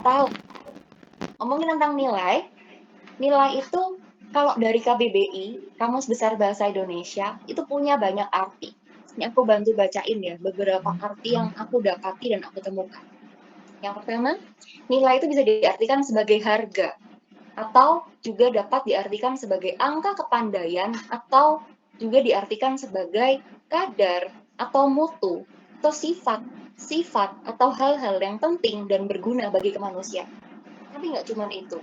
tahu. Ngomongin tentang nilai, nilai itu kalau dari KBBI, Kamus Besar Bahasa Indonesia, itu punya banyak arti. Ini aku bantu bacain ya, beberapa arti yang aku dapati dan aku temukan. Yang pertama, nilai itu bisa diartikan sebagai harga, atau juga dapat diartikan sebagai angka kepandaian, atau juga diartikan sebagai kadar, atau mutu, atau sifat, atau hal-hal yang penting dan berguna bagi kemanusiaan. Tapi nggak cuma itu.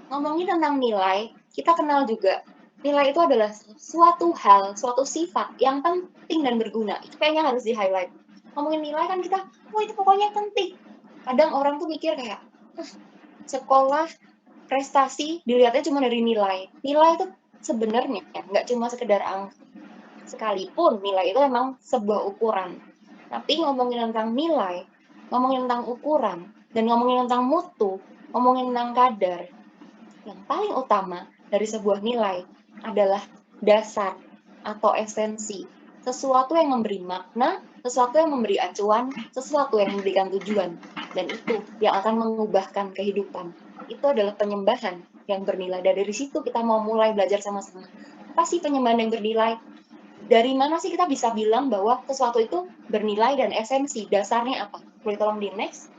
Ngomongin tentang nilai, kita kenal juga nilai itu adalah suatu hal, suatu sifat yang penting dan berguna. Itu kayaknya harus di-highlight. Ngomongin nilai kan kita, oh itu pokoknya penting. Kadang orang tuh mikir kayak, sekolah, prestasi, dilihatnya cuma dari nilai. Nilai itu sebenarnya nggak cuma sekedar angka. Sekalipun nilai itu memang sebuah ukuran. Tapi ngomongin tentang nilai, ngomongin tentang ukuran, dan ngomongin tentang mutu, ngomongin tentang kadar, yang paling utama dari sebuah nilai adalah dasar atau esensi. Sesuatu yang memberi makna, sesuatu yang memberi acuan, sesuatu yang memberikan tujuan. Dan itu yang akan mengubahkan kehidupan. Itu adalah penyembahan yang bernilai. Dan dari situ kita mau mulai belajar sama-sama. Apa sih penyembahan yang bernilai? Dari mana sih kita bisa bilang bahwa sesuatu itu bernilai dan esensi? Dasarnya apa? Boleh tolong di next?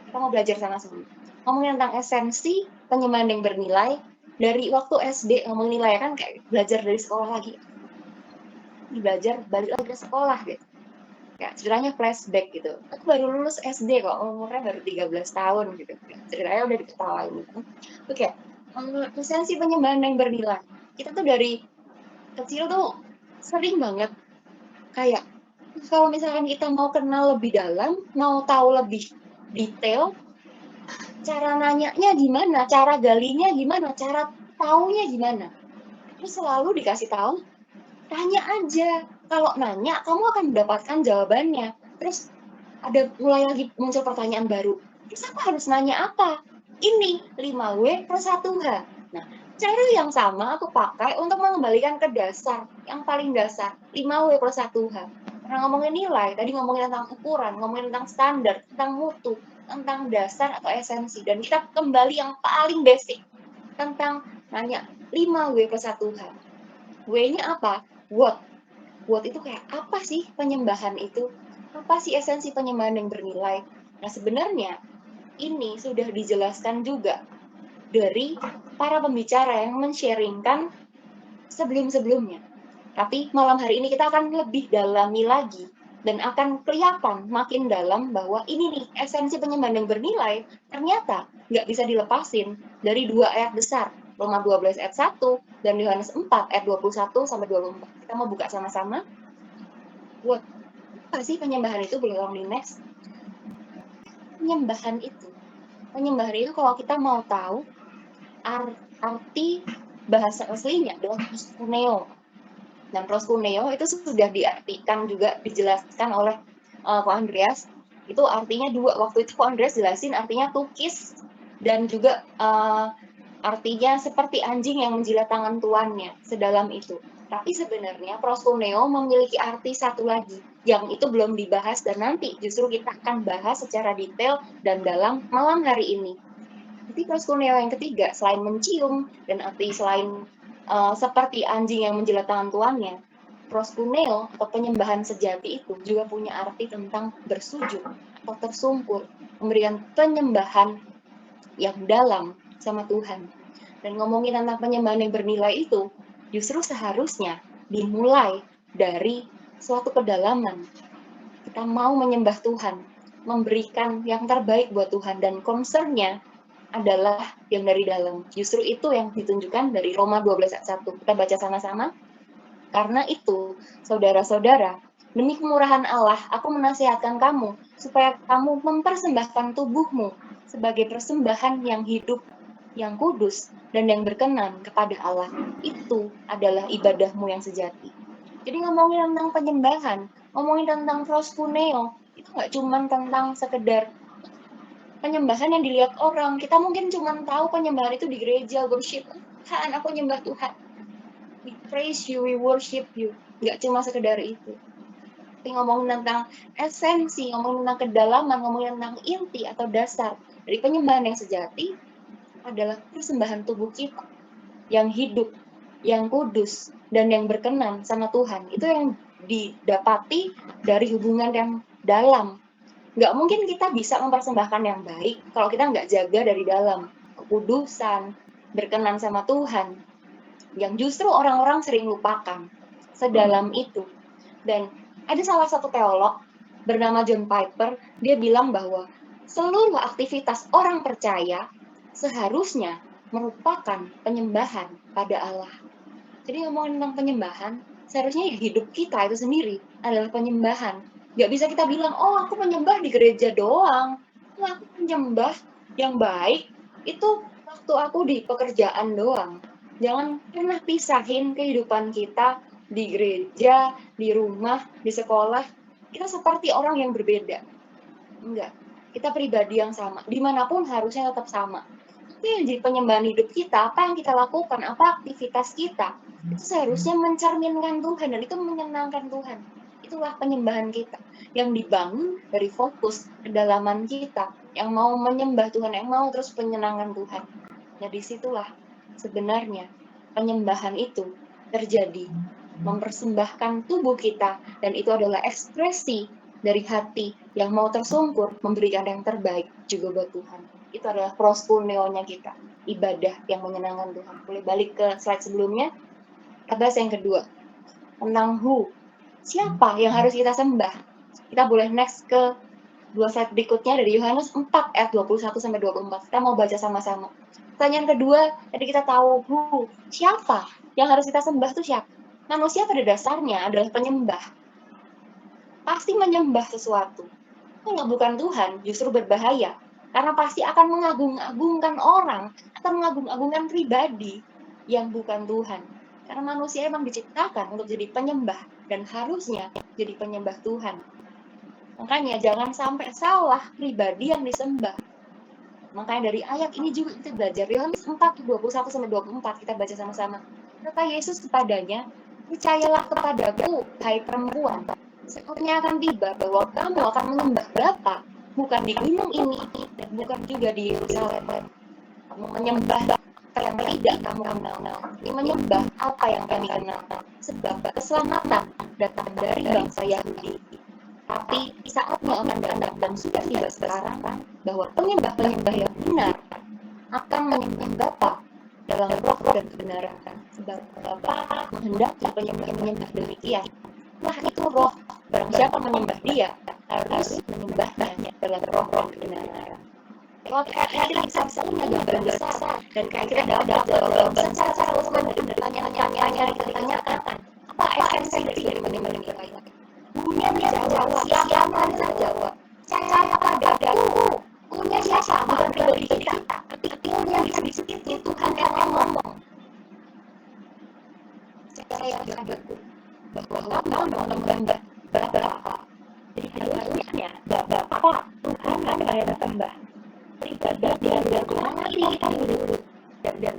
Kita mau belajar sama-sama. Ngomongin tentang esensi, penyembahan yang bernilai, dari waktu SD ngomong nilai kan kayak belajar dari sekolah lagi. Belajar balik lagi ke sekolah gitu. Kayak ceritanya flashback gitu. Aku baru lulus SD kok, umurnya baru 13 tahun gitu. Ceritanya udah diketawain gitu. Oke, esensi penyembahan yang bernilai. Kita tuh dari kecil tuh sering banget kayak kalau misalkan kita mau kenal lebih dalam, mau tahu lebih detail, cara nanyanya gimana, cara galinya gimana, cara taunya gimana. Terus selalu dikasih tahu, tanya aja. Kalau nanya, kamu akan mendapatkan jawabannya. Terus ada mulai lagi muncul pertanyaan baru. Terus aku harus nanya apa? Ini 5W plus 1H. Nah, cara yang sama aku pakai untuk mengembalikan ke dasar, yang paling dasar, 5W plus 1H. Karena ngomongin nilai, tadi ngomongin tentang ukuran, ngomongin tentang standar, tentang mutu, tentang dasar atau esensi. Dan kita kembali yang paling basic, tentang nanya 5W plus 1H. W-nya apa? What. What itu kayak apa sih penyembahan itu? Apa sih esensi penyembahan yang bernilai? Nah, sebenarnya ini sudah dijelaskan juga dari para pembicara yang men-sharingkan sebelum-sebelumnya. Tapi malam hari ini kita akan lebih dalami lagi dan akan kelihatan makin dalam bahwa ini nih esensi penyembahan yang bernilai ternyata nggak bisa dilepasin dari dua ayat besar, Roma 12 ayat 1 dan Yohanes 4 ayat 21 sampai 24. Kita mau buka sama-sama. What? Apa sih penyembahan itu? Boleh tolong di next. Penyembahan itu kalau kita mau tahu arti bahasa aslinya adalah proskuneo. Dan proskuneo itu sudah diartikan juga dijelaskan oleh Ko Andreas. Itu artinya dua. Waktu itu Ko Andreas jelasin artinya tukis dan juga artinya seperti anjing yang menjilat tangan tuannya, sedalam itu. Tapi sebenarnya proskuneo memiliki arti satu lagi yang itu belum dibahas dan nanti justru kita akan bahas secara detail dan dalam malam hari ini. Jadi proskuneo yang ketiga, selain mencium dan arti selain seperti anjing yang menjilat tangan tuannya, proskuneo atau penyembahan sejati itu juga punya arti tentang bersujud atau tersungkur, memberikan penyembahan yang dalam sama Tuhan. Dan ngomongin tentang penyembahan yang bernilai itu, justru seharusnya dimulai dari suatu kedalaman. Kita mau menyembah Tuhan, memberikan yang terbaik buat Tuhan, dan concernnya adalah yang dari dalam. Justru itu yang ditunjukkan dari Roma 12 ayat 1. Kita baca sama-sama. Karena itu, saudara-saudara, demi kemurahan Allah, aku menasihatkan kamu, supaya kamu mempersembahkan tubuhmu sebagai persembahan yang hidup, yang kudus, dan yang berkenan kepada Allah. Itu adalah ibadahmu yang sejati. Jadi ngomongin tentang penyembahan, ngomongin tentang proskuneo, itu nggak cuma tentang sekedar penyembahan yang dilihat orang. Kita mungkin cuma tahu penyembahan itu di gereja, worship. Tuhan, aku nyembah Tuhan. We praise you, we worship you. Nggak cuma sekedar itu. Tapi ngomongin tentang esensi, ngomongin tentang kedalaman, ngomongin tentang inti atau dasar dari penyembahan yang sejati adalah persembahan tubuh kita yang hidup, yang kudus, dan yang berkenan sama Tuhan. Itu yang didapati dari hubungan yang dalam. Nggak mungkin kita bisa mempersembahkan yang baik kalau kita nggak jaga dari dalam. Kekudusan, berkenan sama Tuhan, yang justru orang-orang sering lupakan. Sedalam itu. Dan ada salah satu teolog bernama John Piper, dia bilang bahwa seluruh aktivitas orang percaya seharusnya merupakan penyembahan pada Allah. Jadi ngomongin tentang penyembahan, seharusnya hidup kita itu sendiri adalah penyembahan. Gak bisa kita bilang, oh aku menyembah di gereja doang. Nah, aku menyembah yang baik itu waktu aku di pekerjaan doang. Jangan pernah pisahin kehidupan kita di gereja, di rumah, di sekolah. Kita seperti orang yang berbeda. Enggak, kita pribadi yang sama. Dimanapun harusnya tetap sama. Itu yang jadi penyembahan hidup kita, apa yang kita lakukan, apa aktivitas kita, itu seharusnya mencerminkan Tuhan dan itu menyenangkan Tuhan. Itulah penyembahan kita yang dibangun dari fokus kedalaman kita, yang mau menyembah Tuhan, yang mau terus menyenangkan Tuhan. Nah, disitulah sebenarnya penyembahan itu terjadi, mempersembahkan tubuh kita, dan itu adalah ekspresi dari hati yang mau tersungkur memberikan yang terbaik juga buat Tuhan. Itu adalah proskuneonya kita, ibadah yang menyenangkan Tuhan. Boleh balik ke slide sebelumnya. Kita bahas yang kedua, tentang who. Siapa yang harus kita sembah? Kita boleh next ke dua slide berikutnya dari Yohanes 4 ayat 21-24. Kita mau baca sama-sama. Pertanyaan kedua, tadi kita tahu who. Siapa yang harus kita sembah itu siapa? Manusia pada dasarnya adalah penyembah. Pasti menyembah sesuatu. Kalau bukan Tuhan, justru berbahaya. Karena pasti akan mengagung-agungkan orang, akan mengagung-agungkan pribadi yang bukan Tuhan. Karena manusia emang diciptakan untuk jadi penyembah, dan harusnya jadi penyembah Tuhan. Makanya jangan sampai salah pribadi yang disembah. Makanya dari ayat ini juga kita belajar. Yohanes 4, 21-24, kita baca sama-sama. Kata Yesus kepadanya, percayalah kepadaku, hai perempuan. Saatnya akan tiba bahwa kamu akan menyembah Bapa, bukan di gunung ini, dan bukan juga di Yerusalem. Kamu menyembah yang tidak kamu kenal. Ini menyembah apa yang kami kenal. Sebab keselamatan datang dari bangsa Yahudi. Tapi saatnya akan datang dan sudah tiba sekarang bahwa penyembah-penyembah yang benar akan menyembah Bapa dalam roh dan kebenaran. Sebab Bapa menghendaki penyembah-penyembah demikian. Wah, itu roh. Barang siapa menyembah dia harus menyembahnya dalam roh dan kebenaran. Kalau kita bisa punya gambaran besar dan kayak kita dapat jawaban secara umum dari pertanyaan-pertanyaan yang kita tanyakan, apa esensi dari menyembah kita itu? Punya jawab, siapa bisa jawab? Percaya padaku, punya siapa? Bukan pribadi kita, tapi punya bisa itu Tuhan yang ngomong. Percaya padaku bahwa kamu mau menyembah Bapa. Jadi keduanya Bapa, Tuhan kan yang disembah. Pribadi dan mengerti kita dulu dan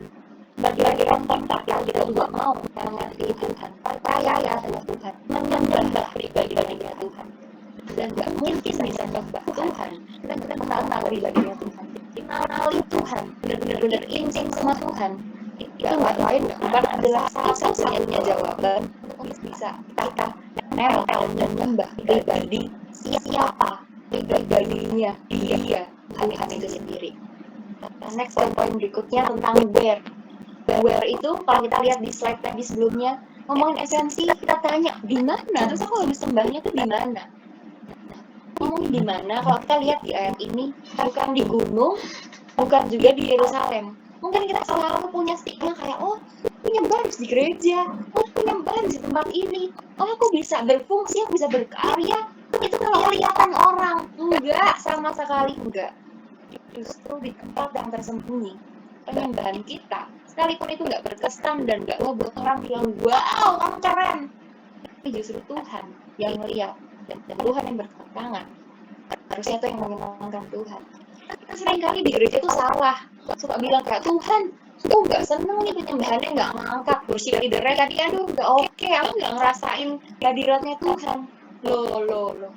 bagi kontak yang kita juga mau mengerti Tuhan, percaya sama Tuhan, menyembah pribadinya Tuhan, dan nggak mungkin bisa menyembah Tuhan dan kita mengenal pribadinya Tuhan, kenali Tuhan, benar-benar insting sama Tuhan. Itu nggak lain bukan adalah satu-satunya jawaban untuk bisa kita nempel dan menyembah pribadi siapa pribadinya dia. Tuhan itu sendiri. Next poin berikutnya tentang where. Where itu kalau kita lihat di slide tadi sebelumnya ngomongin esensi, kita tanya di mana? Terus kalau disembahnya itu di mana? Ngomongin di mana? Kalau kita lihat di ayat ini bukan di gunung, bukan juga di Yerusalem. Mungkin kita selalu punya stigma kayak penyembah harus di gereja, penyembah harus di tempat ini, aku bisa berfungsi, aku bisa berkarya. Itu kalau kelihatan orang, enggak, sama sekali enggak. Justru di tempat yang tersembunyi penyembahan kita, sekalipun itu enggak berkesan dan enggak membuat orang bilang wow kamu keren, tapi justru Tuhan yang melihat dan Tuhan yang bertangan. Harusnya itu yang menyenangkan Tuhan. Kita seringkali di gereja itu salah, suka bilang kayak Tuhan aku nggak seneng nih penyembahannya nggak ngangkat kursi leadernya tadi, aduh nggak oke, aku nggak ngerasain hadiratnya Tuhan. Loh.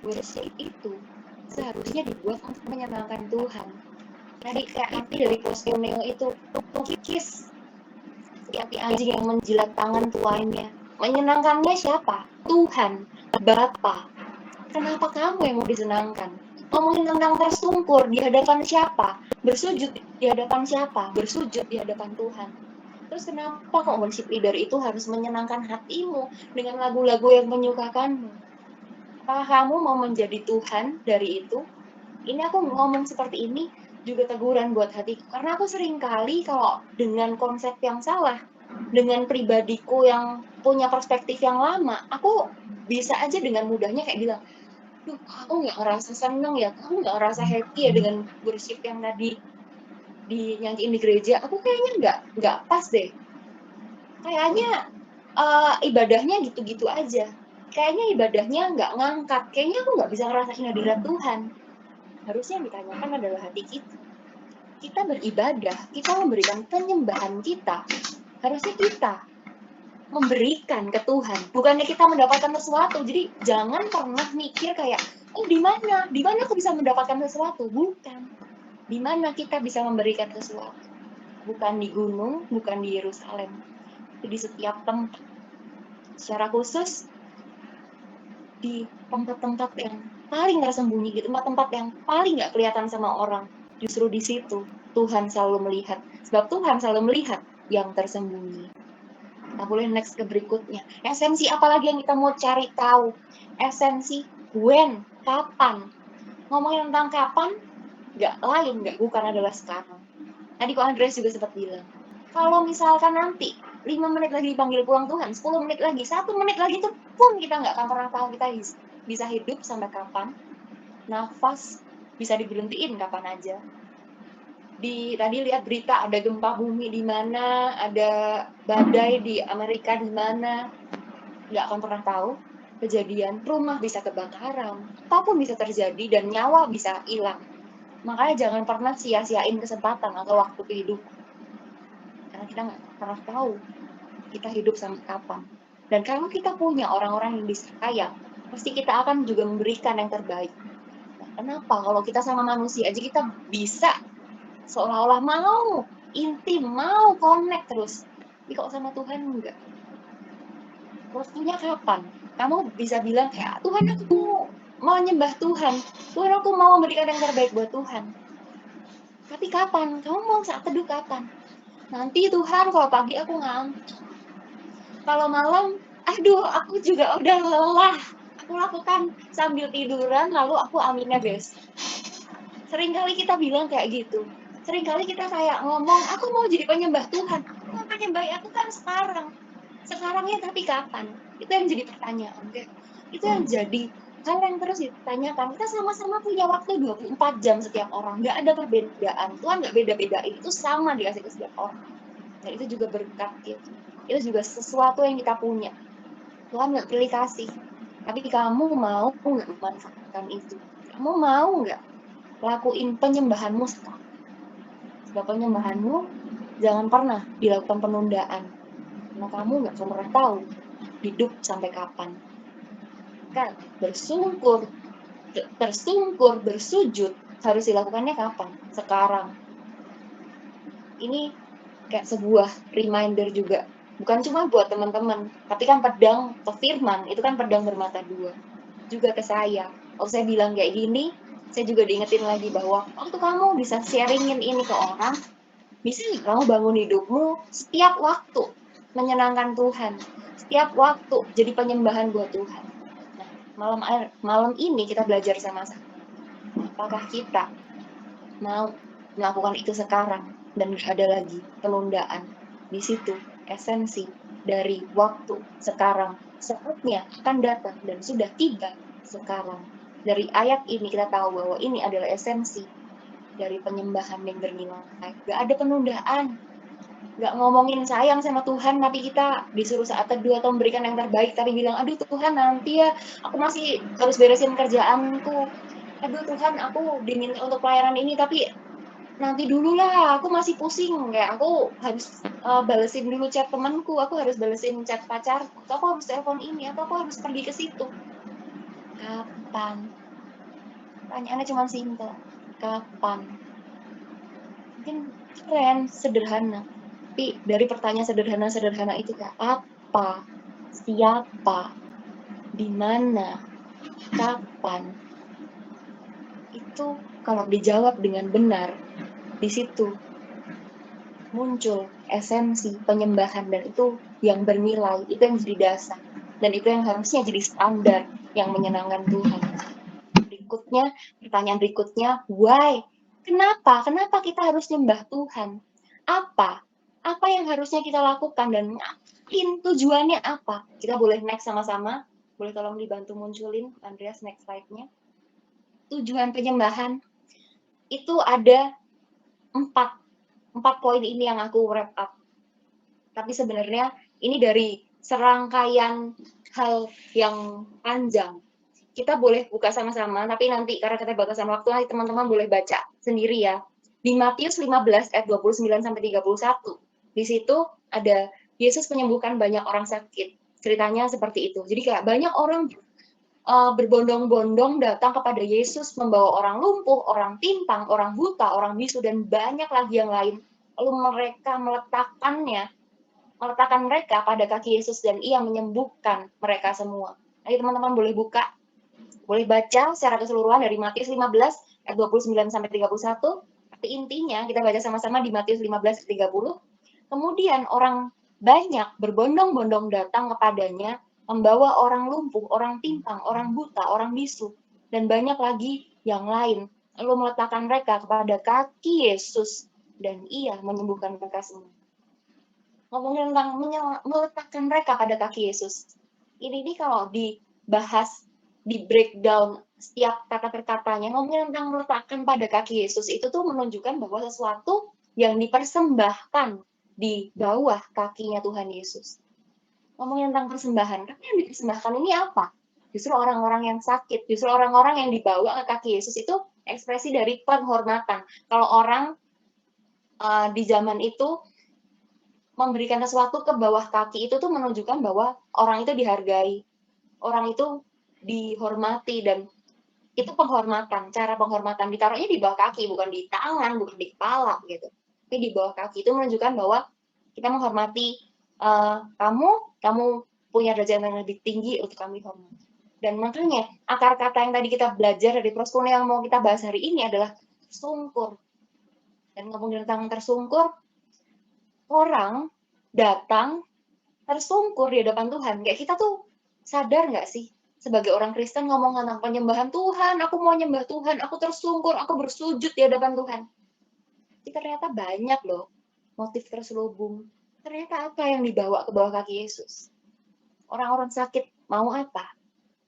Worship itu seharusnya dibuat untuk menyenangkan Tuhan. Tadi kayak arti dari postuneo itu, kukikis seperti anjing yang menjilat tangan tuannya. Menyenangkannya siapa? Tuhan, Bapa. Kenapa kamu yang mau disenangkan? Ngomongin tentang tersungkur di hadapan siapa? Bersujud di hadapan siapa? Bersujud di hadapan Tuhan. Terus kenapa kok worship leader itu harus menyenangkan hatimu dengan lagu-lagu yang menyukakanmu? Apakah kamu mau menjadi Tuhan dari itu? Ini aku ngomong seperti ini juga teguran buat hatiku. Karena aku sering kali kalau dengan konsep yang salah, dengan pribadiku yang punya perspektif yang lama, aku bisa aja dengan mudahnya kayak bilang, duh, aku nggak ngerasa seneng ya, aku nggak ngerasa happy ya dengan worship yang tadi dinyanyiin di gereja. Aku kayaknya nggak pas deh. Kayaknya ibadahnya gitu-gitu aja. Kayaknya ibadahnya nggak ngangkat. Kayaknya aku nggak bisa ngerasain hadirat Tuhan. Harusnya yang ditanyakan adalah hati kita. Kita beribadah, kita memberikan penyembahan kita. Harusnya kita memberikan ke Tuhan, bukannya kita mendapatkan sesuatu. Jadi jangan pernah mikir kayak, oh di mana aku bisa mendapatkan sesuatu. Bukan. Di mana kita bisa memberikan sesuatu. Bukan di gunung, bukan di Yerusalem. Di setiap tempat. Secara khusus di tempat-tempat yang paling tersembunyi, di tempat-tempat yang paling nggak kelihatan sama orang. Justru di situ Tuhan selalu melihat. Sebab Tuhan selalu melihat yang tersembunyi. Kita boleh next ke berikutnya. Esensi apa lagi yang kita mau cari tahu? Esensi when, kapan. Ngomongin tentang kapan, nggak bukan adalah sekarang. Tadi kok Andreas juga sempat bilang, kalau misalkan nanti 5 menit lagi dipanggil pulang Tuhan, 10 menit lagi, 1 menit lagi itu pun kita nggak akan pernah tahu kita bisa hidup sampai kapan. Nafas bisa diberhentiin kapan aja. Tadi lihat berita ada gempa bumi di mana, ada badai di Amerika di mana, nggak akan pernah tahu. Kejadian rumah bisa kebakaran, apapun bisa terjadi dan nyawa bisa hilang. Makanya jangan pernah sia-siain kesempatan atau waktu kehidupan. Karena kita nggak pernah tahu kita hidup sampai kapan. Dan kalau kita punya orang-orang yang disayang, pasti kita akan juga memberikan yang terbaik. Nah, kenapa? Kalau kita sama manusia aja kita bisa seolah-olah mau intim, mau connect terus. Tapi kok sama Tuhan enggak? Waktunya kapan? Kamu bisa bilang kayak, Tuhan aku mau nyembah Tuhan. Tuhan aku mau memberikan yang terbaik buat Tuhan. Tapi kapan? Kamu mau saat teduh kapan? Nanti Tuhan kalau pagi aku ngantuk. Kalau malam, aduh aku juga udah lelah. Aku lakukan sambil tiduran lalu aku aminnya besok. Seringkali kita bilang kayak gitu. Seringkali kita kayak ngomong, aku mau jadi penyembah Tuhan. Aku mau penyembah aku kan sekarang. Sekarangnya tapi kapan? Itu yang jadi pertanyaan. Itu yang jadi hal yang terus ditanyakan. Kita sama-sama punya waktu 24 jam setiap orang. Nggak ada perbedaan. Tuhan nggak beda-bedain. Itu sama dikasih ke setiap orang. Dan itu juga berkat gitu. Itu juga sesuatu yang kita punya. Tuhan nggak pilih kasih. Tapi kamu mau nggak memanfaatkan itu? Kamu mau nggak lakuin penyembahanmu sekarang? Sebab penyembahanmu jangan pernah dilakukan penundaan. Karena kamu nggak pernah tahu hidup sampai kapan. Kan tersungkur, bersujud harus dilakukannya kapan? Sekarang. Ini kayak sebuah reminder juga. Bukan cuma buat teman-teman, tapi kan pedang ke firman, itu kan pedang bermata dua. Juga ke saya. Kalau saya bilang kayak gini, saya juga diingetin lagi bahwa waktu kamu bisa sharingin ini ke orang, bisa nggak kamu bangun hidupmu setiap waktu menyenangkan Tuhan, setiap waktu jadi penyembahan buat Tuhan. Nah, malam ini kita belajar sama-sama. Apakah kita mau melakukan itu sekarang dan nggak ada lagi penundaan? Di situ esensi dari waktu sekarang, saatnya akan datang dan sudah tiba sekarang. Dari ayat ini kita tahu bahwa ini adalah esensi dari penyembahan yang bernilai. Gak ada penundaan. Gak ngomongin sayang sama Tuhan, tapi kita disuruh saat teduh atau memberikan yang terbaik, tapi bilang, aduh Tuhan nanti ya, aku masih harus beresin kerjaanku. Aduh Tuhan, aku diminta untuk pelayanan ini, tapi nanti dulu lah, aku masih pusing. Kayak aku harus balesin dulu chat temanku, aku harus balesin chat pacarku, atau aku harus telepon ini, atau aku harus pergi ke situ. Kapan? Pertanyaannya cuma simpel. Kapan? Mungkin keren, sederhana. Tapi dari pertanyaan sederhana-sederhana itu kayak apa? Siapa? Di mana? Kapan? Itu kalau dijawab dengan benar, di situ muncul esensi penyembahan, dan itu yang bernilai, itu yang jadi dasar, dan itu yang harusnya jadi standar yang menyenangkan Tuhan. Berikutnya, pertanyaan berikutnya, why? Kenapa? Kenapa kita harus nyembah Tuhan? Apa? Apa yang harusnya kita lakukan, dan ngapain, tujuannya apa? Kita boleh next sama-sama. Boleh tolong dibantu munculin, Andreas, next slide-nya. Tujuan penyembahan itu ada empat poin ini yang aku wrap up. Tapi sebenarnya ini dari serangkaian hal yang panjang. Kita boleh buka sama-sama, tapi nanti karena kita batasan waktu, nanti teman-teman boleh baca sendiri ya. Di Matius 15 ayat 29 sampai 31. Di situ ada Yesus menyembuhkan banyak orang sakit. Ceritanya seperti itu. Jadi kayak banyak orang berbondong-bondong datang kepada Yesus, membawa orang lumpuh, orang timpang, orang buta, orang bisu, dan banyak lagi yang lain. Lalu mereka meletakkan mereka pada kaki Yesus, dan ia menyembuhkan mereka semua. Ayo teman-teman boleh buka, boleh baca secara keseluruhan dari Matius 15 ayat 29 sampai 31. Tapi intinya kita baca sama-sama di Matius 15 ayat 30. Kemudian orang banyak berbondong-bondong datang kepadanya, membawa orang lumpuh, orang timpang, orang buta, orang bisu, dan banyak lagi yang lain. Lalu meletakkan mereka kepada kaki Yesus, dan ia menyembuhkan mereka semua. Ngomongin tentang meletakkan mereka pada kaki Yesus. Ini kalau dibahas, di breakdown setiap kata per katanya, ngomongin tentang meletakkan pada kaki Yesus, itu tuh menunjukkan bahwa sesuatu yang dipersembahkan di bawah kakinya Tuhan Yesus. Ngomongin tentang persembahan, tapi yang dipersembahkan ini apa? Justru orang-orang yang sakit, justru orang-orang yang dibawa ke kaki Yesus itu ekspresi dari penghormatan. Kalau orang di zaman itu memberikan sesuatu ke bawah kaki, itu tuh menunjukkan bahwa orang itu dihargai, orang itu dihormati, dan itu penghormatan. Cara penghormatan ditaruhnya di bawah kaki, bukan di tangan, bukan di kepala gitu. Tapi di bawah kaki itu menunjukkan bahwa kita menghormati kamu punya derajat yang lebih tinggi untuk kami hormati. Dan makanya akar kata yang tadi kita belajar dari Proskune yang mau kita bahas hari ini adalah tersungkur. Dan ngomongin tentang tersungkur, orang datang tersungkur di hadapan Tuhan. Kayak kita tuh sadar nggak sih, sebagai orang Kristen ngomong tentang penyembahan Tuhan, aku mau nyembah Tuhan, aku tersungkur, aku bersujud di hadapan Tuhan. Tapi ternyata banyak loh motif terselubung. Ternyata apa yang dibawa ke bawah kaki Yesus? Orang-orang sakit mau apa?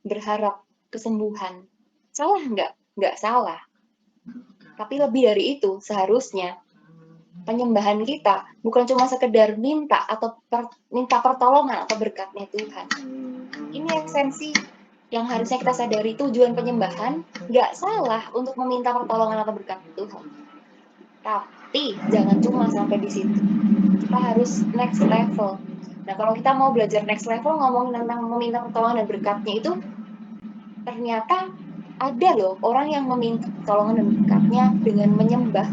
Berharap kesembuhan. Salah nggak? Nggak salah. Tapi lebih dari itu, seharusnya penyembahan kita bukan cuma sekedar minta atau minta pertolongan atau berkatnya Tuhan. Ini esensi yang harusnya kita sadari. Tujuan penyembahan nggak salah untuk meminta pertolongan atau berkat Tuhan. Tapi jangan cuma sampai di situ. Kita harus next level. Nah, kalau kita mau belajar next level, ngomongin tentang meminta pertolongan dan berkatnya itu, ternyata ada loh orang yang meminta pertolongan dan berkatnya dengan menyembah,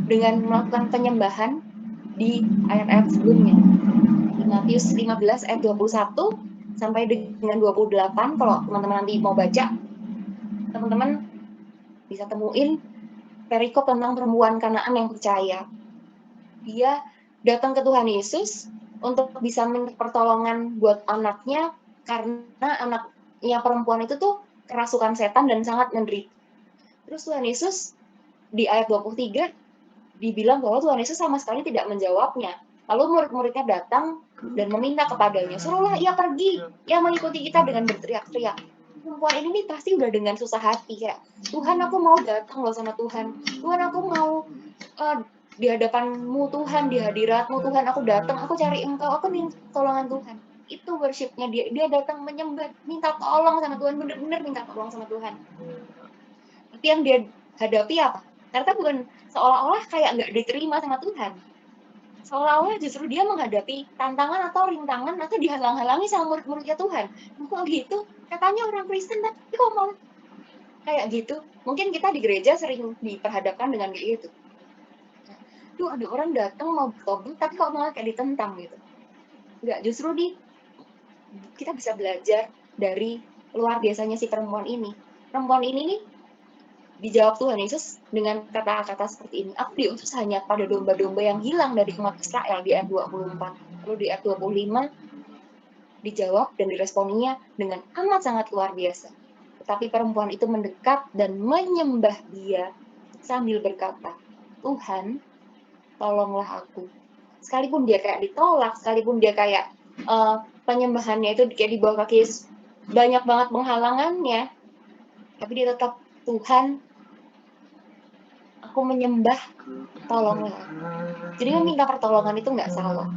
dengan melakukan penyembahan di ayat-ayat sebelumnya. Di Matius 15 ayat 21 sampai dengan 28, kalau teman-teman nanti mau baca, teman-teman bisa temuin perikop tentang perempuan Kanaan yang percaya. Dia datang ke Tuhan Yesus untuk bisa minta pertolongan buat anaknya, karena anaknya perempuan itu tuh kerasukan setan dan sangat menderita. Terus Tuhan Yesus di ayat 23 dibilang bahwa Tuhan Yesus sama sekali tidak menjawabnya. Lalu murid-muridnya datang dan meminta kepadanya, suruhlah ia pergi, ia mengikuti kita dengan berteriak-teriak. Perempuan ini pasti udah dengan susah hati, kayak, Tuhan aku mau datang loh sama Tuhan, Tuhan aku mau di hadapanmu Tuhan, di hadiratmu Tuhan, aku datang, aku cari engkau, aku minta tolongan Tuhan. Itu worshipnya dia datang menyembah, minta tolong sama Tuhan, bener-bener minta tolong sama Tuhan. Tapi yang dia hadapi apa? Ternyata bukan seolah-olah kayak nggak diterima sama Tuhan. Seolah-olah justru dia menghadapi tantangan atau rintangan atau dihalang-halangi sama murid-muridnya Tuhan. Kok gitu? Katanya orang Kristen, tapi kok mau kayak gitu? Mungkin kita di gereja sering diperhadapkan dengan kayak gitu. Duh, ada orang datang mau tobat, tapi kok malah kayak ditentang gitu. Enggak, justru kita bisa belajar dari luar biasanya si perempuan ini. Perempuan ini nih dijawab Tuhan Yesus dengan kata-kata seperti ini. Aku diutus hanya pada domba-domba yang hilang dari umat Israel di ayat 24. Lalu di ayat 25 dijawab dan diresponinya dengan amat sangat luar biasa. Tetapi perempuan itu mendekat dan menyembah dia sambil berkata, Tuhan, tolonglah aku. Sekalipun dia kayak ditolak, sekalipun dia kayak penyembahannya itu kayak di bawah kaki Yesus, banyak banget penghalangannya, tapi dia tetap, Tuhan, aku menyembah, tolonglah. Jadi meminta pertolongan itu nggak salah.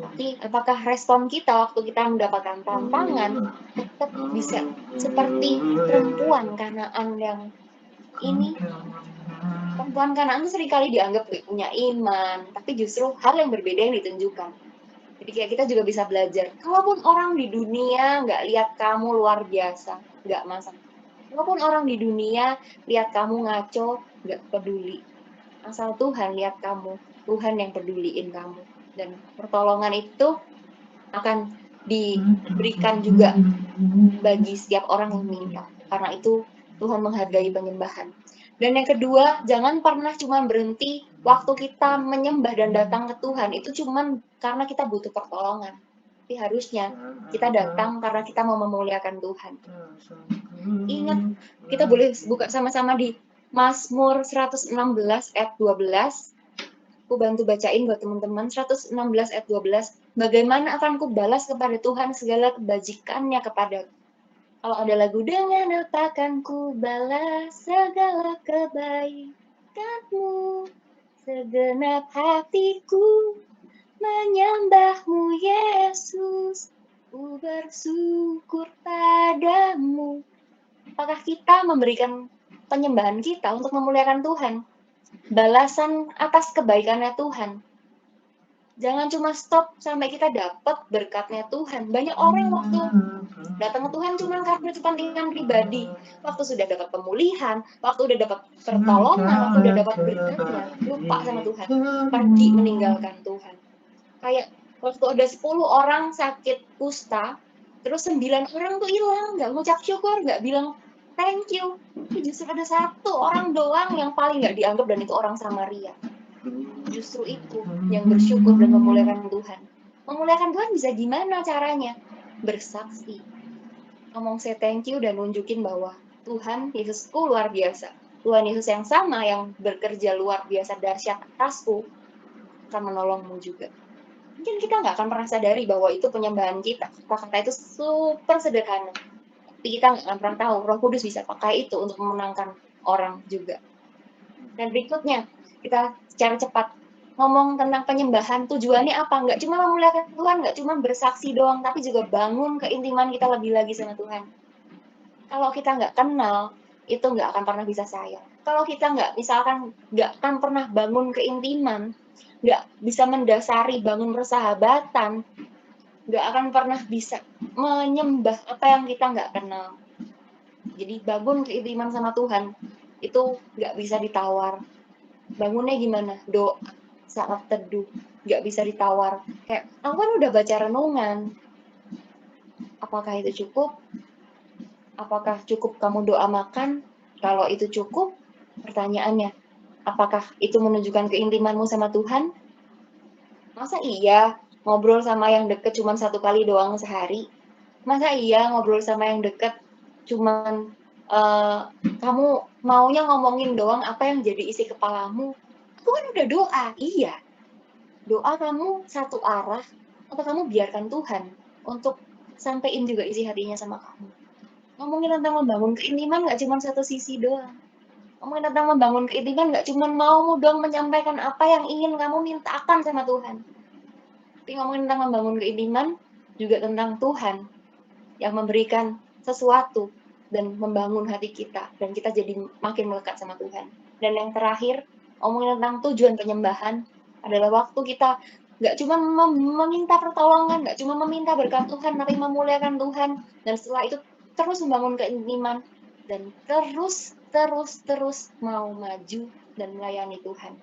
Tapi apakah respon kita waktu kita mendapatkan tantangan tetap bisa seperti perempuan Kanaan yang ini? Perempuan Kanaan itu seringkali dianggap gak punya iman, tapi justru hal yang berbeda yang ditunjukkan. Jadi kayak kita juga bisa belajar. Kalaupun orang di dunia nggak lihat kamu luar biasa, nggak masalah. Kalaupun orang di dunia lihat kamu ngaco, nggak peduli. Asal Tuhan lihat kamu, Tuhan yang peduliin kamu. Dan pertolongan itu akan diberikan juga bagi setiap orang yang minta. Karena itu Tuhan menghargai penyembahan. Dan yang kedua, jangan pernah cuma berhenti waktu kita menyembah dan datang ke Tuhan. Itu cuma karena kita butuh pertolongan. Tapi harusnya kita datang karena kita mau memuliakan Tuhan. Ingat, kita boleh buka sama-sama di Mazmur 116 ayat 12. Aku bantu bacain buat teman-teman. 116 ayat 12. Bagaimana akan ku balas kepada Tuhan segala kebajikannya kepadaku. Kalau ada lagu, dengan apa akan ku balas segala kebaikanmu, segenap hatiku menyembahmu Yesus, ku bersyukur padamu. Apakah kita memberikan penyembahan kita untuk memuliakan Tuhan? Balasan atas kebaikannya Tuhan. Jangan cuma stop sampai kita dapat berkatnya Tuhan. Banyak orang waktu datang ke Tuhan cuma karena kepentingan pribadi. Waktu sudah dapat pemulihan, waktu udah dapat pertolongan, waktu udah dapat berkatnya, lupa sama Tuhan. Pergi meninggalkan Tuhan. Kayak waktu ada 10 orang sakit kusta, terus 9 orang tuh hilang, nggak ngucap syukur, nggak bilang thank you. Tapi justru ada 1 orang doang yang paling nggak dianggap, dan itu orang Samaria. Justru itu yang bersyukur dan memuliakan Tuhan. Memuliakan Tuhan bisa gimana caranya? Bersaksi. Ngomong say thank you dan nunjukin bahwa Tuhan Yesusku luar biasa. Tuhan Yesus yang sama yang bekerja luar biasa dahsyat atasku akan menolongmu juga. Mungkin kita nggak akan pernah sadari bahwa itu penyembahan kita. Kata-kata itu super sederhana. Tapi kita nggak akan pernah tahu Roh Kudus bisa pakai itu untuk memenangkan orang juga. Dan berikutnya, kita secara cepat ngomong tentang penyembahan. Tujuannya apa? Nggak cuma memuliakan Tuhan, nggak cuma bersaksi doang, tapi juga bangun keintiman kita lebih lagi sama Tuhan. Kalau kita nggak kenal, itu nggak akan pernah bisa sayang. Kalau kita nggak akan pernah bangun keintiman, nggak bisa mendasari bangun persahabatan, nggak akan pernah bisa menyembah apa yang kita nggak kenal. Jadi bangun keintiman sama Tuhan, itu nggak bisa ditawar. Bangunnya gimana? Doa saat teduh, nggak bisa ditawar. Kayak, aku kan udah baca renungan. Apakah itu cukup? Apakah cukup kamu doa makan? Kalau itu cukup, pertanyaannya, apakah itu menunjukkan keintimanmu sama Tuhan? Masa iya ngobrol sama yang deket cuma 1 kali doang sehari? Masa iya ngobrol sama yang deket cuman kamu maunya ngomongin doang apa yang jadi isi kepalamu? Aku kan udah doa, iya. Doa kamu satu arah, atau kamu biarkan Tuhan untuk sampein juga isi hatinya sama kamu. Ngomongin tentang membangun keintiman nggak cuma satu sisi doang. Ngomongin tentang membangun keintiman nggak cuma mau doang menyampaikan apa yang ingin kamu mintakan sama Tuhan. Tapi ngomongin tentang membangun keintiman juga tentang Tuhan yang memberikan sesuatu dan membangun hati kita, dan kita jadi makin melekat sama Tuhan. Dan yang terakhir, ngomongin tentang tujuan penyembahan, adalah waktu kita nggak cuma meminta pertolongan, nggak cuma meminta berkat Tuhan, tapi memuliakan Tuhan. Dan setelah itu terus membangun keimanan dan terus mau maju dan melayani Tuhan.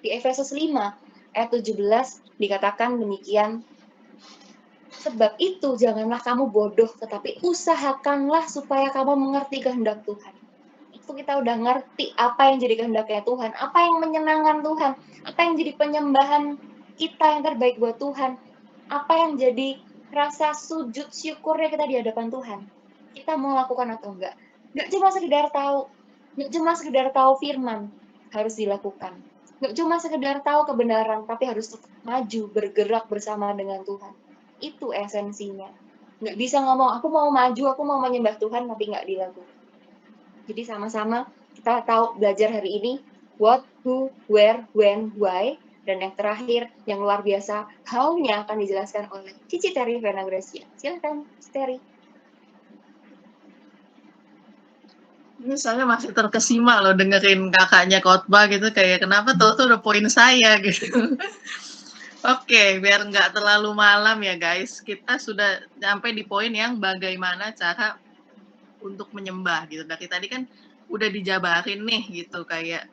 Di Efesus 5 ayat 17 dikatakan demikian, sebab itu janganlah kamu bodoh, tetapi usahakanlah supaya kamu mengerti kehendak Tuhan. Itu kita udah ngerti apa yang jadi kehendaknya Tuhan, apa yang menyenangkan Tuhan, apa yang jadi penyembahan kita yang terbaik buat Tuhan, apa yang jadi rasa sujud syukurnya kita di hadapan Tuhan. Kita mau lakukan atau enggak? Enggak cuma sekedar tahu, enggak cuma sekedar tahu firman, harus dilakukan. Enggak cuma sekedar tahu kebenaran, tapi harus tetap maju, bergerak bersama dengan Tuhan. Itu esensinya. Nggak bisa ngomong, aku mau maju, aku mau menyembah Tuhan, tapi nggak dilakukan. Jadi sama-sama kita tahu belajar hari ini, what, who, where, when, why, dan yang terakhir, yang luar biasa, how-nya akan dijelaskan oleh Cici Terry Vena Gracia. Silakan, Terry. Ini saya masih terkesima loh dengerin kakaknya khotbah gitu, kayak kenapa tuh udah poin saya gitu. Oke, biar nggak terlalu malam ya guys, kita sudah sampai di poin yang bagaimana cara untuk menyembah gitu. Dari tadi kan udah dijabarin nih gitu, kayak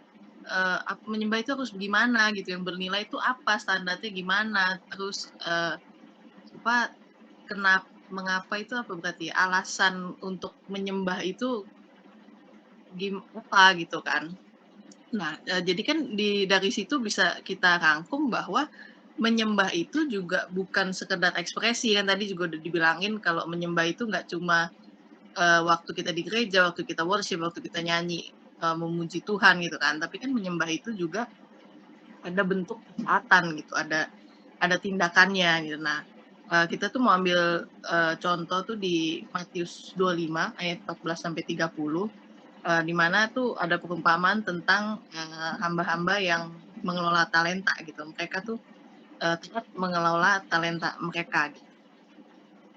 menyembah itu harus gimana gitu, yang bernilai itu apa, standarnya gimana, terus mengapa itu apa berarti alasan untuk menyembah itu apa gitu kan. Nah, jadi kan dari situ bisa kita rangkum bahwa menyembah itu juga bukan sekedar ekspresi, kan tadi juga udah dibilangin kalau menyembah itu nggak cuma waktu kita di gereja, waktu kita worship, waktu kita nyanyi memuji Tuhan gitu kan, tapi kan menyembah itu juga ada bentuk ketaatan gitu, ada tindakannya gitu. Nah, kita tuh mau ambil contoh tuh di Matius 25 ayat 14 sampai 30, di mana tuh ada perumpamaan tentang hamba-hamba yang mengelola talenta gitu. Mereka tuh tepat mengelola talenta mereka gitu.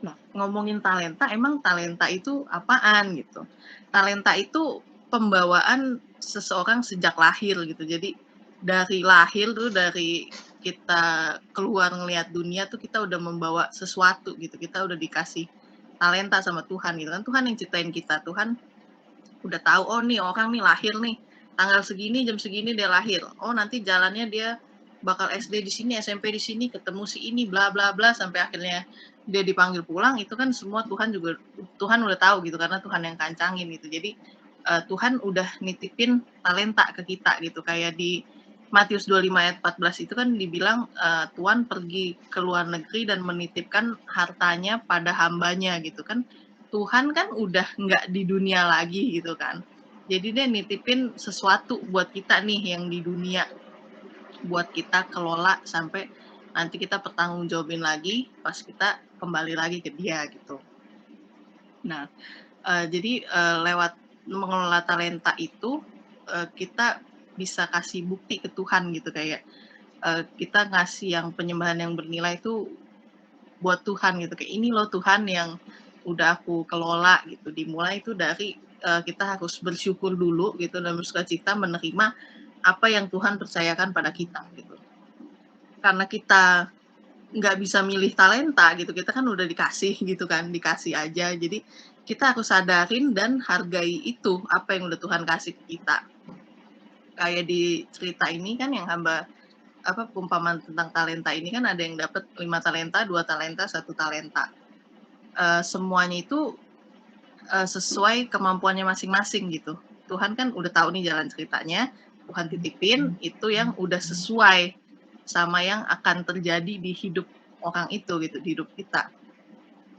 Nah, ngomongin talenta, emang talenta itu apaan gitu? Talenta itu pembawaan seseorang sejak lahir gitu. Jadi dari lahir tuh, dari kita keluar ngelihat dunia tuh kita udah membawa sesuatu gitu. Kita udah dikasih talenta sama Tuhan gitu kan. Tuhan yang ciptain kita. Tuhan udah tahu, oh nih orang nih lahir nih tanggal segini jam segini dia lahir. Oh nanti jalannya dia bakal SD di sini, SMP di sini, ketemu si ini, bla bla bla sampai akhirnya dia dipanggil pulang. Itu kan semua Tuhan udah tahu gitu karena Tuhan yang kancangin gitu. Jadi Tuhan udah nitipin talenta ke kita gitu, kayak di Matius 25 ayat 14 itu kan dibilang Tuhan pergi ke luar negeri dan menitipkan hartanya pada hambanya gitu kan. Tuhan kan udah nggak di dunia lagi gitu kan. Jadi dia nitipin sesuatu buat kita nih yang di dunia, buat kita kelola sampai nanti kita pertanggung jawabin lagi pas kita kembali lagi ke dia gitu. Nah, jadi lewat mengelola talenta itu kita bisa kasih bukti ke Tuhan gitu, kayak kita ngasih yang penyembahan yang bernilai itu buat Tuhan gitu, kayak ini loh Tuhan yang udah aku kelola gitu. Dimulai itu dari kita harus bersyukur dulu gitu dan bersukacita menerima apa yang Tuhan percayakan pada kita gitu. Karena kita nggak bisa milih talenta gitu, kita kan udah dikasih gitu kan, dikasih aja. Jadi kita harus sadarin dan hargai itu apa yang udah Tuhan kasih ke kita. Kayak di cerita ini kan yang perumpamaan tentang talenta ini kan ada yang dapat 5 talenta, 2 talenta, 1 talenta. Semuanya itu sesuai kemampuannya masing-masing gitu. Tuhan kan udah tahu nih jalan ceritanya, Tuhan titipin itu yang udah sesuai sama yang akan terjadi di hidup orang itu gitu, di hidup kita.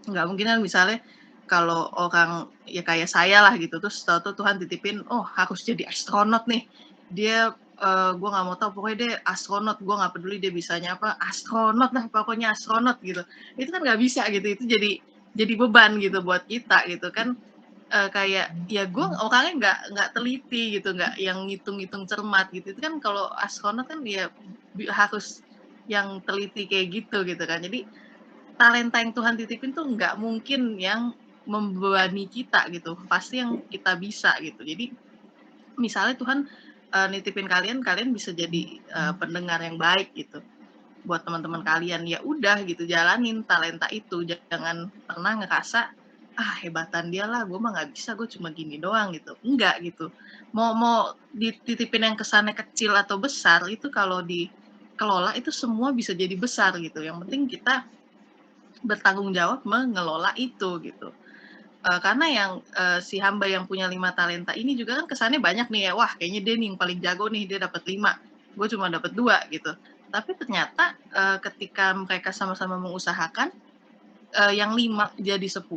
Nggak mungkin kan misalnya kalau orang ya kayak saya lah gitu, terus tahu Tuhan titipin, oh harus jadi astronot nih. Dia gue nggak mau tahu, pokoknya dia astronot, gue nggak peduli dia bisanya apa, astronot lah pokoknya astronot gitu. Itu kan nggak bisa gitu, itu jadi beban gitu buat kita gitu kan. Kayak ya gue orangnya nggak teliti gitu, nggak yang ngitung-ngitung cermat gitu. Itu kan kalau astronot kan ya harus yang teliti kayak gitu kan. Jadi talenta yang Tuhan titipin tuh nggak mungkin yang membebani kita gitu, pasti yang kita bisa gitu. Jadi misalnya Tuhan nitipin kalian bisa jadi pendengar yang baik gitu buat teman-teman kalian. Ya udah gitu, jalanin talenta itu, jangan pernah ngerasa hebatan dia lah, gue mah nggak bisa, gue cuma gini doang gitu. Enggak gitu. Mau dititipin yang kesannya kecil atau besar itu kalau dikelola itu semua bisa jadi besar gitu. Yang penting kita bertanggung jawab mengelola itu gitu. Karena yang si hamba yang punya 5 talenta ini juga kan kesannya banyak nih ya, wah kayaknya dia nih yang paling jago nih, dia dapat 5, gue cuma dapat 2 gitu. Tapi ternyata ketika mereka sama-sama mengusahakan, yang 5 jadi 10,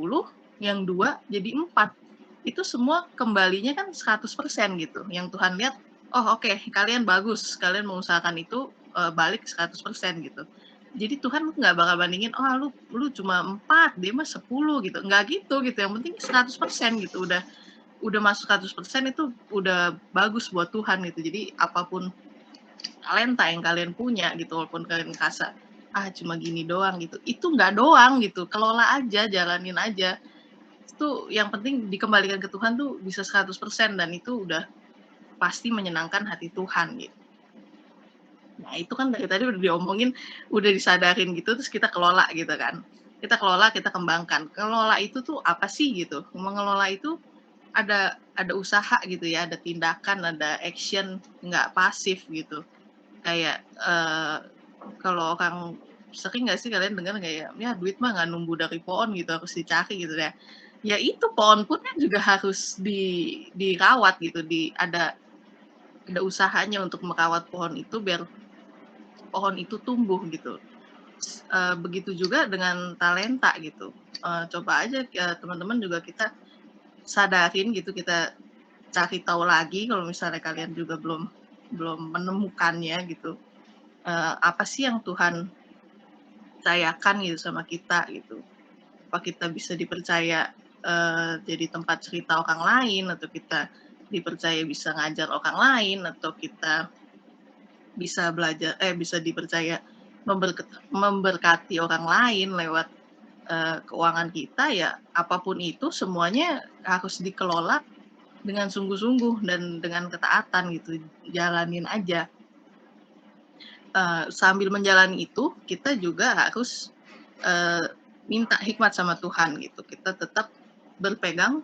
yang 2 jadi 4. Itu semua kembalinya kan 100% gitu. Yang Tuhan lihat, oh oke, kalian bagus, kalian mengusahakan itu balik 100% gitu. Jadi Tuhan nggak bakal bandingin, oh lu cuma 4, dia mah 10 gitu. Nggak gitu gitu. Yang penting 100% gitu. Udah masuk 100% itu udah bagus buat Tuhan gitu. Jadi apapun talenta yang kalian punya gitu, walaupun kalian ngerasa cuma gini doang gitu, itu nggak doang gitu, kelola aja, jalanin aja. Itu yang penting dikembalikan ke Tuhan tuh bisa 100% dan itu udah pasti menyenangkan hati Tuhan gitu. Nah itu kan dari tadi udah diomongin, udah disadarin gitu, terus kita kelola gitu kan. Kita kelola, kita kembangkan. Kelola itu tuh apa sih gitu? Mengelola itu ada usaha gitu ya, ada tindakan, ada action, nggak pasif gitu. Kayak kalau orang sering nggak sih kalian dengar kayak, ya duit mah nggak numbuh dari pohon gitu, harus dicari gitu ya. Ya itu pohon pun kan juga harus dirawat gitu, ada usahanya untuk merawat pohon itu biar pohon itu tumbuh gitu. Begitu juga dengan talenta gitu. Coba aja teman-teman juga kita sadarin gitu, kita cari tahu lagi kalau misalnya kalian juga belum menemukannya gitu. Apa sih yang Tuhan percayakan gitu sama kita gitu. Apa kita bisa dipercaya jadi tempat cerita orang lain, atau kita dipercaya bisa ngajar orang lain, atau kita bisa bisa dipercaya memberkati orang lain lewat keuangan kita. Ya apapun itu semuanya harus dikelola dengan sungguh-sungguh dan dengan ketaatan gitu, jalanin aja. Sambil menjalani itu kita juga harus minta hikmat sama Tuhan gitu. Kita tetap berpegang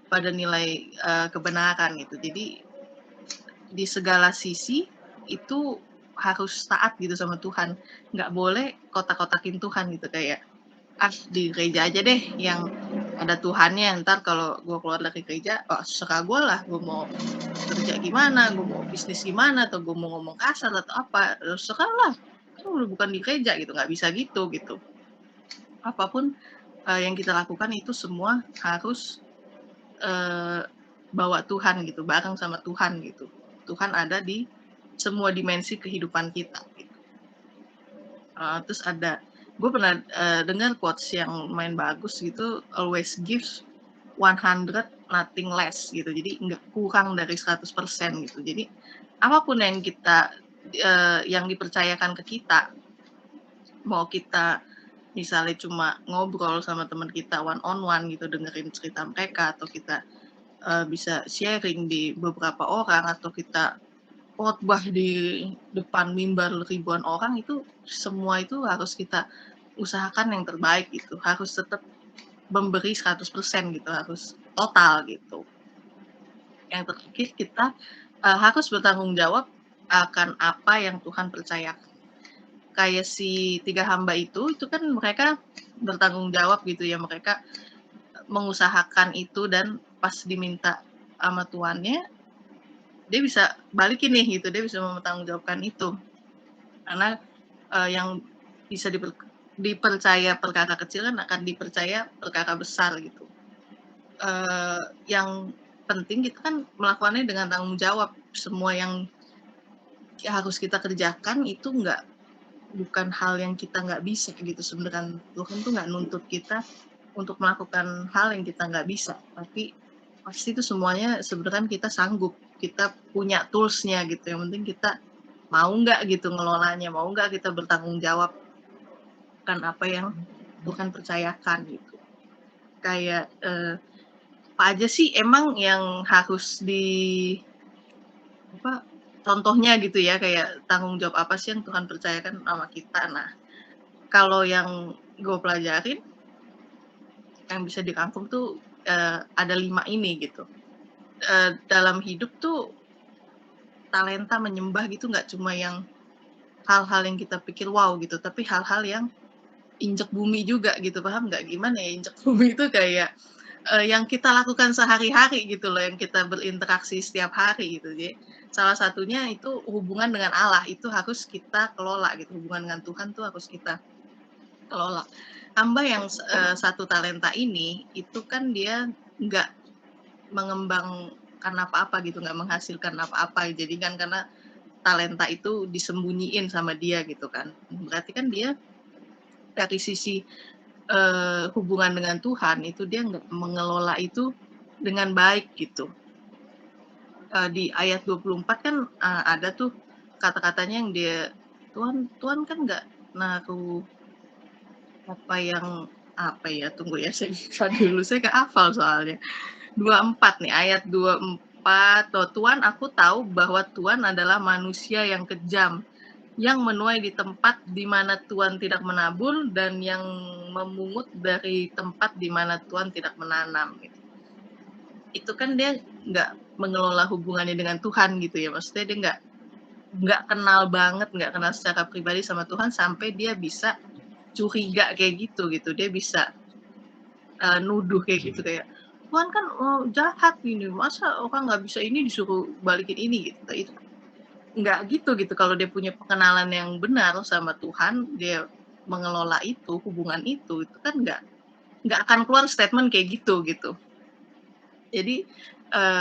pada nilai kebenaran gitu. Jadi di segala sisi itu harus taat gitu sama Tuhan. Nggak boleh kotak-kotakin Tuhan gitu, kayak di gereja aja deh yang ada Tuhannya, ntar kalau gue keluar dari gereja, serah gue lah, gue mau kerja gimana, gue mau bisnis gimana, atau gue mau ngomong kasar atau apa, serah lah, kan udah bukan di gereja gitu, nggak bisa gitu. Apapun yang kita lakukan itu semua harus bawa Tuhan gitu, bareng sama Tuhan gitu. Tuhan ada di semua dimensi kehidupan kita gitu. Terus gue pernah dengar quotes yang lumayan bagus gitu, always gives 100, nothing less gitu. Jadi nggak kurang dari 100% gitu. Jadi apapun yang kita yang dipercayakan ke kita, mau kita misalnya cuma ngobrol sama teman kita one on one gitu, dengerin cerita mereka, atau kita bisa sharing di beberapa orang, atau kita khotbah di depan mimbar ribuan orang, itu semua itu harus kita usahakan yang terbaik gitu. Harus tetap memberi 100% gitu, harus total gitu. Yang terakhir kita harus bertanggung jawab akan apa yang Tuhan percayakan. Kayak si 3 hamba itu kan mereka bertanggung jawab gitu ya, mereka mengusahakan itu dan pas diminta sama tuannya, dia bisa balikin nih gitu, dia bisa mempertanggungjawabkan itu. Karena yang bisa dipercaya perkara kecil kan akan dipercaya perkara besar gitu. Yang penting kita kan melakukannya dengan tanggung jawab. Semua yang harus kita kerjakan itu bukan hal yang kita nggak bisa gitu. Sebenarnya Tuhan tuh nggak nuntut kita untuk melakukan hal yang kita nggak bisa, tapi pasti itu semuanya sebenarnya kita sanggup, kita punya toolsnya gitu. Yang penting kita mau nggak gitu ngelolanya, mau nggak kita bertanggung jawab kan apa yang Tuhan percayakan gitu. Kayak apa aja sih emang yang harus contohnya gitu ya, kayak tanggung jawab apa sih yang Tuhan percayakan sama kita. Nah, kalau yang gue pelajarin, yang bisa dirangkum tuh ada 5 ini gitu. Dalam hidup tuh talenta menyembah gitu nggak cuma yang hal-hal yang kita pikir wow gitu, tapi hal-hal yang injek bumi juga gitu, paham nggak? Gimana ya injek bumi itu kayak yang kita lakukan sehari-hari gitu loh, yang kita berinteraksi setiap hari gitu. Jadi salah satunya itu hubungan dengan Allah, itu harus kita kelola gitu, hubungan dengan Tuhan tuh harus kita kelola. Hamba yang satu talenta ini, itu kan dia nggak mengembangkan apa-apa gitu, nggak menghasilkan apa-apa. Jadi kan karena talenta itu disembunyiin sama dia gitu kan. Berarti kan dia dari sisi hubungan dengan Tuhan itu dia nggak mengelola itu dengan baik gitu. Di ayat 24 kan ada tuh kata-katanya yang dia Tuhan Tuhan kan nggak naruh apa ya tunggu ya saya buka dulu saya nggak hafal soalnya 24 nih ayat 24 tuh Tuhan aku tahu bahwa Tuhan adalah manusia yang kejam yang menuai di tempat di mana Tuhan tidak menabur dan yang memungut dari tempat di mana Tuhan tidak menanam gitu. Itu kan dia nggak mengelola hubungannya dengan Tuhan gitu ya, maksudnya dia nggak kenal banget, nggak kenal secara pribadi sama Tuhan sampai dia bisa curiga kayak gitu, dia bisa nuduh kayak gitu, kayak, "Tuhan kan jahat gini, masa orang nggak bisa ini disuruh balikin ini?" Gitu. Itu nggak gitu, kalau dia punya pengenalan yang benar sama Tuhan, dia mengelola itu, hubungan itu kan nggak akan keluar statement kayak gitu. Jadi,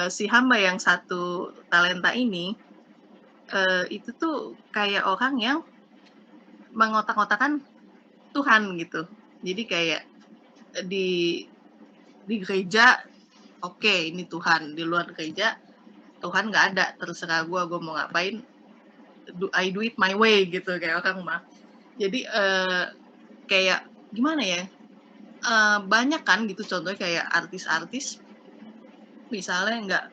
si hamba yang satu talenta ini, itu tuh kayak orang yang mengotak-ngotakan Tuhan gitu. Jadi kayak di gereja, oke ini Tuhan, di luar gereja, Tuhan nggak ada, terserah gue mau ngapain, I do it my way gitu kayak orang mah. Jadi kayak gimana ya? Banyak kan gitu contohnya kayak artis-artis misalnya nggak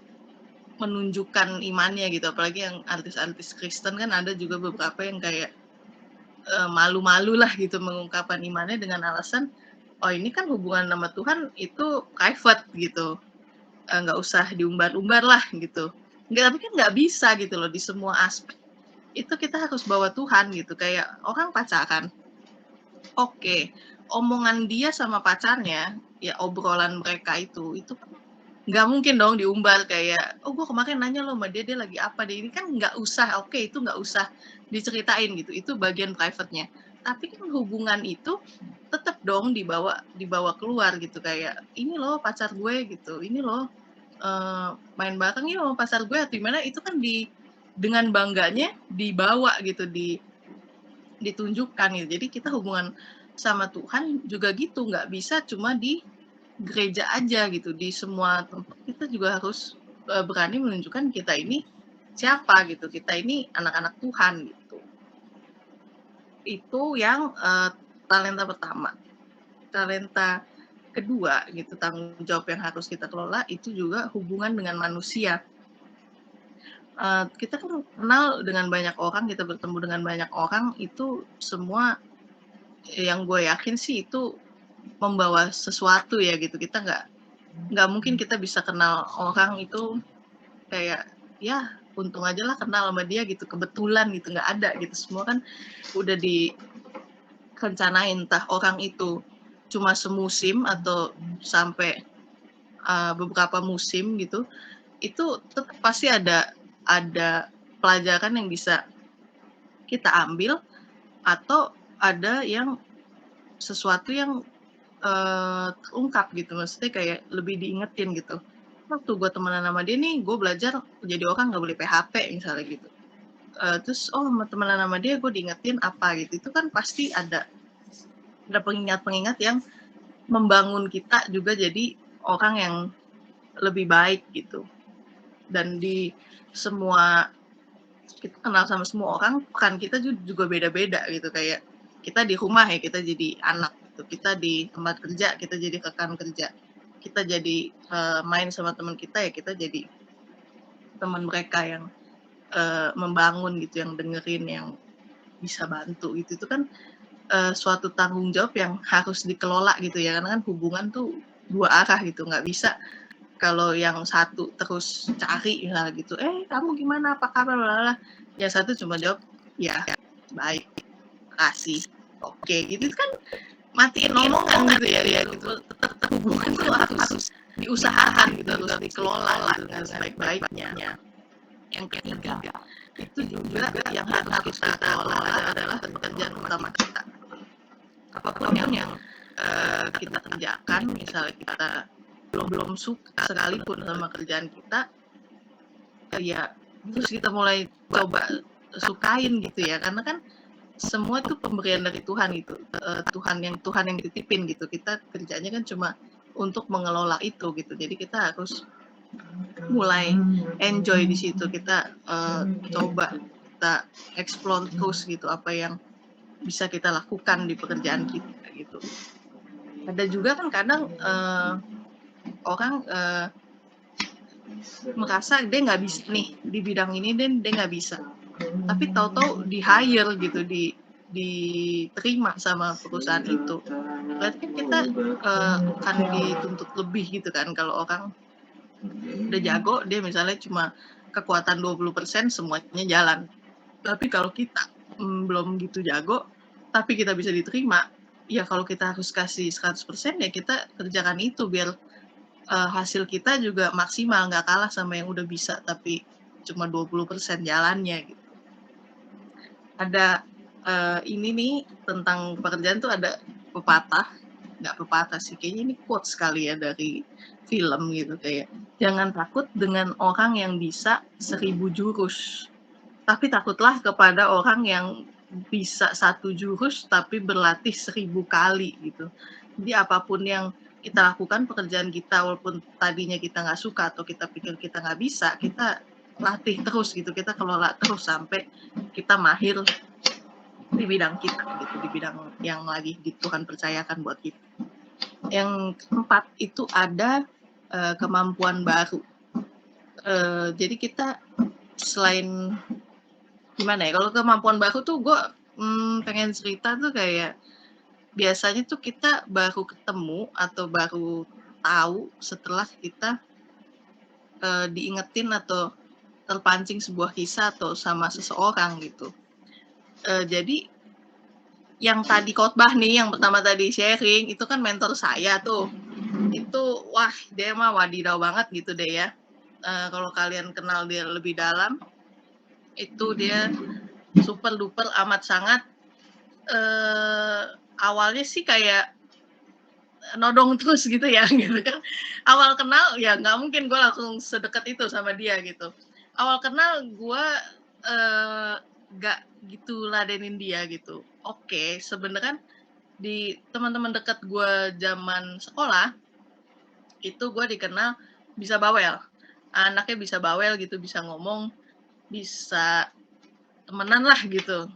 menunjukkan imannya gitu, apalagi yang artis-artis Kristen kan ada juga beberapa yang kayak malu-malu lah gitu mengungkapkan imannya dengan alasan, oh ini kan hubungan sama Tuhan itu private gitu, nggak usah diumbar-umbar lah gitu. Nggak, tapi kan nggak bisa gitu loh di semua aspek itu kita harus bawa Tuhan gitu, kayak orang pacaran, oke, omongan dia sama pacarnya, ya obrolan mereka itu kan nggak mungkin dong diumbar kayak, "Oh gue kemarin nanya loh sama dia, dia lagi apa deh." Ini kan nggak usah, oke itu nggak usah diceritain gitu, itu bagian private-nya. Tapi kan hubungan itu tetap dong dibawa dibawa keluar gitu kayak, "Ini loh pacar gue," gitu, "Ini loh, main bareng yuk sama pacar gue," atau gimana, itu kan dengan bangganya dibawa gitu, ditunjukkan gitu. Jadi kita hubungan sama Tuhan juga gitu, nggak bisa cuma di gereja aja gitu, di semua tempat kita juga harus berani menunjukkan kita ini siapa gitu, kita ini anak-anak Tuhan gitu. Itu yang talenta pertama. Talenta kedua gitu, tanggung jawab yang harus kita kelola itu juga hubungan dengan manusia. Kita kan kenal dengan banyak orang, kita bertemu dengan banyak orang, itu semua yang gue yakin sih itu membawa sesuatu ya gitu. Kita nggak mungkin kita bisa kenal orang itu kayak ya untung aja lah kenal sama dia gitu kebetulan gitu, nggak ada gitu, semua kan udah direncanain, entah orang itu cuma semusim atau sampai beberapa musim gitu, itu tetap pasti ada pelajaran yang bisa kita ambil atau ada yang sesuatu yang terungkap gitu, maksudnya kayak lebih diingetin gitu. Waktu gue temenan sama dia nih, gue belajar jadi orang nggak boleh PHP misalnya gitu. Terus temenan sama dia gue diingetin apa gitu, itu kan pasti ada pengingat-pengingat yang membangun kita juga jadi orang yang lebih baik gitu. Dan di semua kita kenal sama semua orang, peran kita juga beda-beda gitu, kayak kita di rumah ya kita jadi anak gitu, kita di tempat kerja kita jadi rekan kerja, kita jadi main sama teman kita ya kita jadi teman mereka yang membangun gitu, yang dengerin, yang bisa bantu gitu. Itu kan suatu tanggung jawab yang harus dikelola gitu ya, karena kan hubungan tuh dua arah gitu, nggak bisa kalau yang satu terus cari misalnya gitu, kamu gimana, apa kabar, lalala. Yang satu cuma jawab, ya baik, kasih, oke, gitu kan matiin omongan gitu ya, gitu. Tetap hubungan tuh harus diusahakan gitu, harus dikelola gitu dengan sebaik-baiknya. Yang ketiga, itu juga yang harus kita kelola adalah pekerjaan utama kita. Apapun yang kita kerjakan, misalnya kita belum suka sekalipun sama kerjaan kita, ya terus kita mulai coba sukain gitu ya, karena kan semua itu pemberian dari Tuhan gitu, Tuhan yang dititipin gitu. Kita kerjanya kan cuma untuk mengelola itu gitu, jadi kita harus mulai enjoy di situ. Kita coba, kita explore terus gitu apa yang bisa kita lakukan di pekerjaan kita gitu. Ada juga kan kadang orang merasa dia nggak bisa nih di bidang ini, dia nggak bisa, tapi tahu-tahu di hire gitu, diterima sama perusahaan itu. Berarti kan kita akan dituntut lebih gitu kan. Kalau orang udah jago, dia misalnya cuma kekuatan 20% semuanya jalan. Tapi kalau kita belum gitu jago, tapi kita bisa diterima, ya kalau kita harus kasih 100% ya kita kerjakan itu biar hasil kita juga maksimal, nggak kalah sama yang udah bisa tapi cuma 20% jalannya gitu. Ada ini nih tentang pekerjaan tuh ada nggak pepatah sih, kayaknya ini quote sekali ya dari film gitu, kayak jangan takut dengan orang yang bisa 1000 jurus, tapi takutlah kepada orang yang bisa 1 jurus tapi berlatih 1000 kali gitu. Jadi apapun yang kita lakukan, pekerjaan kita walaupun tadinya kita nggak suka atau kita pikir kita nggak bisa, kita latih terus gitu, kita kelola terus sampai kita mahir di bidang kita gitu, di bidang yang lagi Tuhan percayakan buat kita. Yang keempat itu ada kemampuan baru. Jadi kita selain gimana ya, kalau kemampuan baru tuh gue pengen cerita tuh kayak biasanya tuh kita baru ketemu atau baru tahu setelah kita diingetin atau terpancing sebuah kisah atau sama seseorang gitu. Jadi yang tadi khotbah nih, yang pertama tadi sharing, itu kan mentor saya tuh. Itu wah, dia mah wadidaw banget gitu deh ya. Kalau kalian kenal dia lebih dalam, itu dia super duper amat sangat awalnya sih kayak nodong terus gitu ya gitu kan. Awal kenal ya nggak mungkin gue langsung sedekat itu sama dia gitu. Awal kenal gue nggak gitu ladenin dia gitu. Oke, sebenarnya di teman-teman dekat gue zaman sekolah itu gue dikenal bisa bawel, anaknya bisa bawel gitu, bisa ngomong, bisa temenan lah gitu.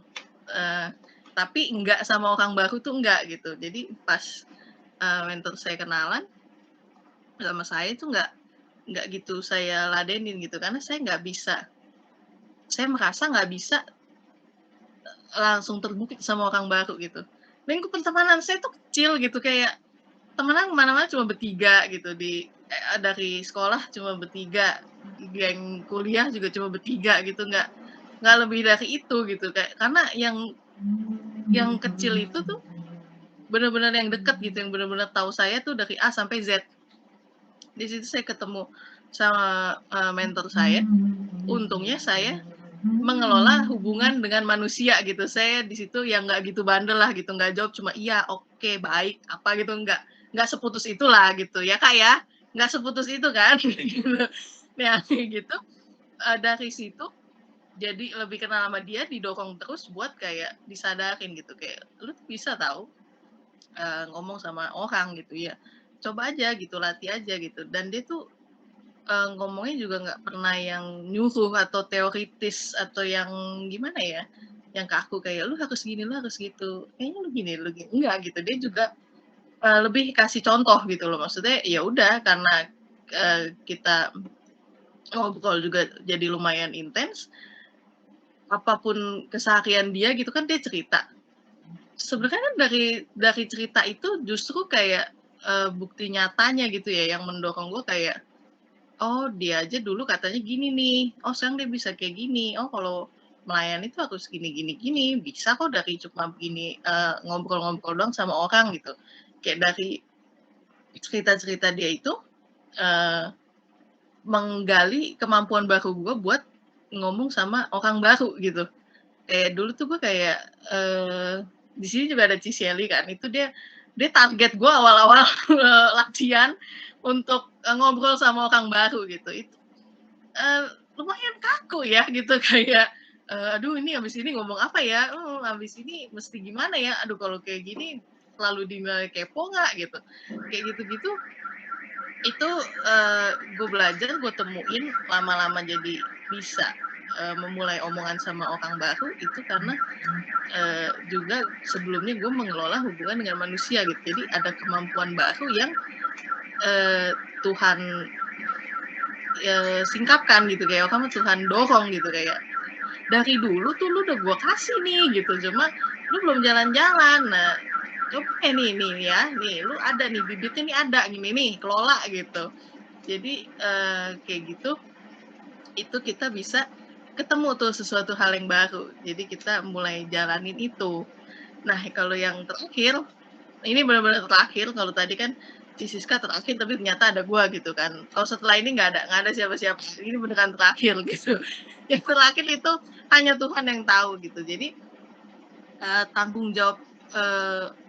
Tapi enggak sama orang baru tuh enggak gitu. Jadi pas mentor saya kenalan sama saya itu nggak gitu saya ladenin gitu, karena saya merasa nggak bisa langsung terbuka sama orang baru gitu. Lingkup pertemanan saya tuh kecil gitu, kayak temenan kemana-mana cuma bertiga gitu, dari sekolah cuma bertiga, geng kuliah juga cuma bertiga gitu, nggak lebih dari itu gitu, kayak karena yang kecil itu tuh benar-benar yang deket gitu, yang benar-benar tahu saya tuh dari A sampai Z. Di situ saya ketemu sama mentor saya. Untungnya saya mengelola hubungan dengan manusia gitu. Saya di situ yang nggak gitu bandel lah gitu, nggak jawab cuma iya, oke, baik, apa gitu, nggak seputus itulah gitu ya kak ya, nggak seputus itu kan. Ya gitu. Dari situ jadi lebih kenal sama dia, didorong terus buat kayak disadarin gitu, kayak lu bisa tahu ngomong sama orang gitu ya, coba aja gitu, latih aja gitu. Dan dia tuh ngomongnya juga nggak pernah yang nyuruh atau teoritis atau yang gimana ya, yang ke aku kayak lu harus gini, lu harus gitu, kayaknya lu gini, enggak gitu. Dia juga lebih kasih contoh gitu loh, maksudnya ya udah karena kita ngobrol juga jadi lumayan intens, apapun keseharian dia gitu kan dia cerita. Sebenarnya kan dari cerita itu justru kayak bukti nyatanya gitu ya yang mendorong gue kayak, oh dia aja dulu katanya gini nih, oh sekarang dia bisa kayak gini, oh kalau melayani itu harus gini gini gini, bisa kok dari cuma begini ngobrol-ngobrol doang sama orang gitu. Kayak dari cerita-cerita dia itu menggali kemampuan baru gue buat ngomong sama orang baru gitu. Kayak dulu tuh gue kayak di sini juga ada Ciseli kan, itu dia target gue awal-awal latihan untuk ngobrol sama orang baru gitu. Itu lumayan kaku ya gitu kayak aduh ini abis ini ngomong apa ya, abis ini mesti gimana ya, aduh kalau kayak gini selalu dinilai kepo nggak gitu, kayak gitu-gitu. Itu gue belajar, gue temuin lama-lama jadi bisa memulai omongan sama orang baru itu karena juga sebelumnya gue mengelola hubungan dengan manusia gitu. Jadi ada kemampuan baru yang Tuhan singkapkan gitu, kayak kamu Tuhan dorong gitu, kayak dari dulu tuh lu udah gue kasih nih gitu, cuma lu belum jalan-jalan. Nah coba nih ya, nih lu ada nih bibitnya nih, ada gini nih, kelola gitu. Jadi kayak gitu, itu kita bisa ketemu tuh sesuatu hal yang baru. Jadi kita mulai jalanin itu. Nah kalau yang terakhir, ini benar-benar terakhir. Kalau tadi kan si Siska terakhir, tapi ternyata ada gua gitu kan. Kalau setelah ini nggak ada siapa-siapa. Ini beneran terakhir gitu. Yang terakhir itu hanya Tuhan yang tahu gitu. Jadi tanggung jawab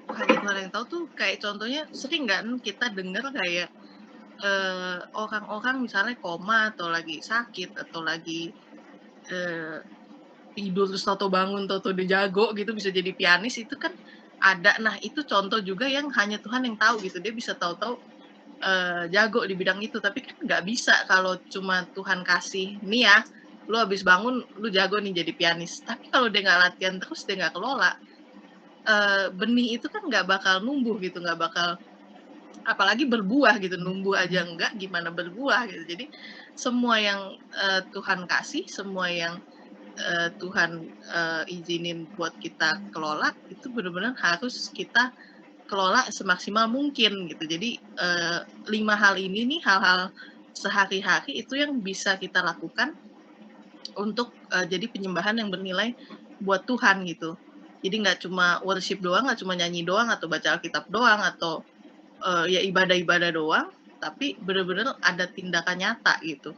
hanya Tuhan yang tahu tuh kayak contohnya sering nggak kita dengar kayak orang-orang misalnya koma atau lagi sakit atau lagi tidur terus tau bangun tau dia jago gitu, bisa jadi pianis, itu kan ada. Nah itu contoh juga yang hanya Tuhan yang tahu gitu, dia bisa tahu-tahu jago di bidang itu, tapi kan nggak bisa kalau cuma Tuhan kasih nih ya, lu habis bangun lu jago nih jadi pianis, tapi kalau dia nggak latihan terus, dia nggak kelola, benih itu kan nggak bakal numbuh gitu, nggak bakal apalagi berbuah gitu, numbuh aja enggak, gimana berbuah gitu. Jadi semua yang Tuhan kasih, semua yang Tuhan izinin buat kita kelola, itu benar-benar harus kita kelola semaksimal mungkin gitu. Jadi 5 hal ini nih, hal-hal sehari-hari itu yang bisa kita lakukan untuk jadi penyembahan yang bernilai buat Tuhan gitu. Jadi nggak cuma worship doang, nggak cuma nyanyi doang atau baca Alkitab doang atau ya ibadah-ibadah doang, tapi benar-benar ada tindakan nyata gitu.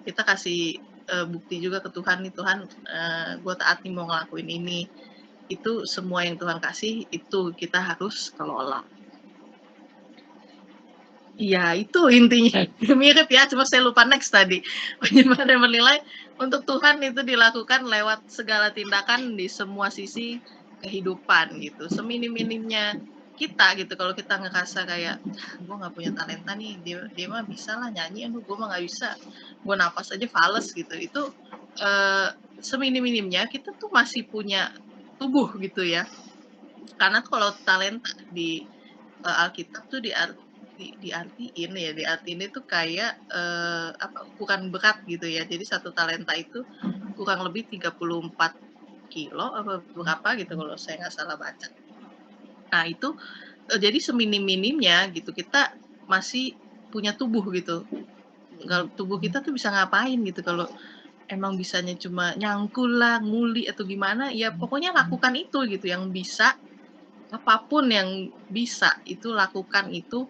Kita kasih bukti juga ke Tuhan nih, Tuhan gue taat nih mau ngelakuin ini. Itu semua yang Tuhan kasih, itu kita harus kelola. Iya, itu intinya. Mirip ya, cuma saya lupa next tadi. Penyembahan yang bernilai untuk Tuhan itu dilakukan lewat segala tindakan di semua sisi kehidupan gitu. Seminim-minimnya kita gitu. Kalau kita ngerasa kayak, gue nggak punya talenta nih, dia mah bisa lah nyanyi, gue mah nggak bisa. Gue napas aja fales gitu. Itu seminim-minimnya kita tuh masih punya tubuh gitu ya. Karena tuh kalau talenta di Alkitab tuh diartiin itu kayak bukan berat gitu ya. Jadi satu talenta itu kurang lebih 34 kilo apa berapa gitu kalau saya nggak salah baca. Nah itu jadi seminim-minimnya gitu kita masih punya tubuh gitu. Kalau tubuh kita tuh bisa ngapain gitu, kalau emang bisanya cuma nyangkul lah, nguli atau gimana, ya pokoknya lakukan itu gitu yang bisa. Apapun yang bisa itu lakukan itu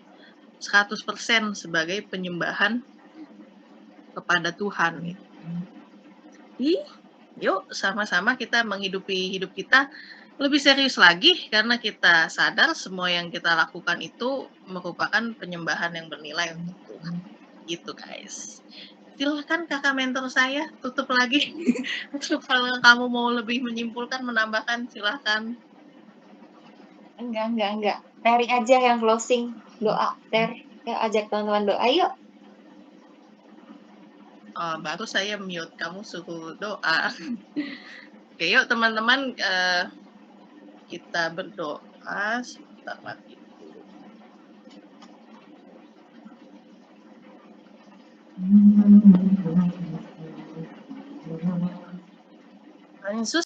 100% sebagai penyembahan kepada Tuhan. Yuk sama-sama kita menghidupi hidup kita lebih serius lagi, karena kita sadar semua yang kita lakukan itu merupakan penyembahan yang bernilai untuk Tuhan. Gitu guys. Silahkan kakak mentor saya tutup lagi. Kalau kamu mau lebih menyimpulkan, menambahkan, silahkan. Enggak. Terry aja yang closing doa. Ajak teman-teman doa yuk. Baru saya mute, kamu suruh doa. Oke, yuk teman-teman kita berdoa sebentar lagi. Sus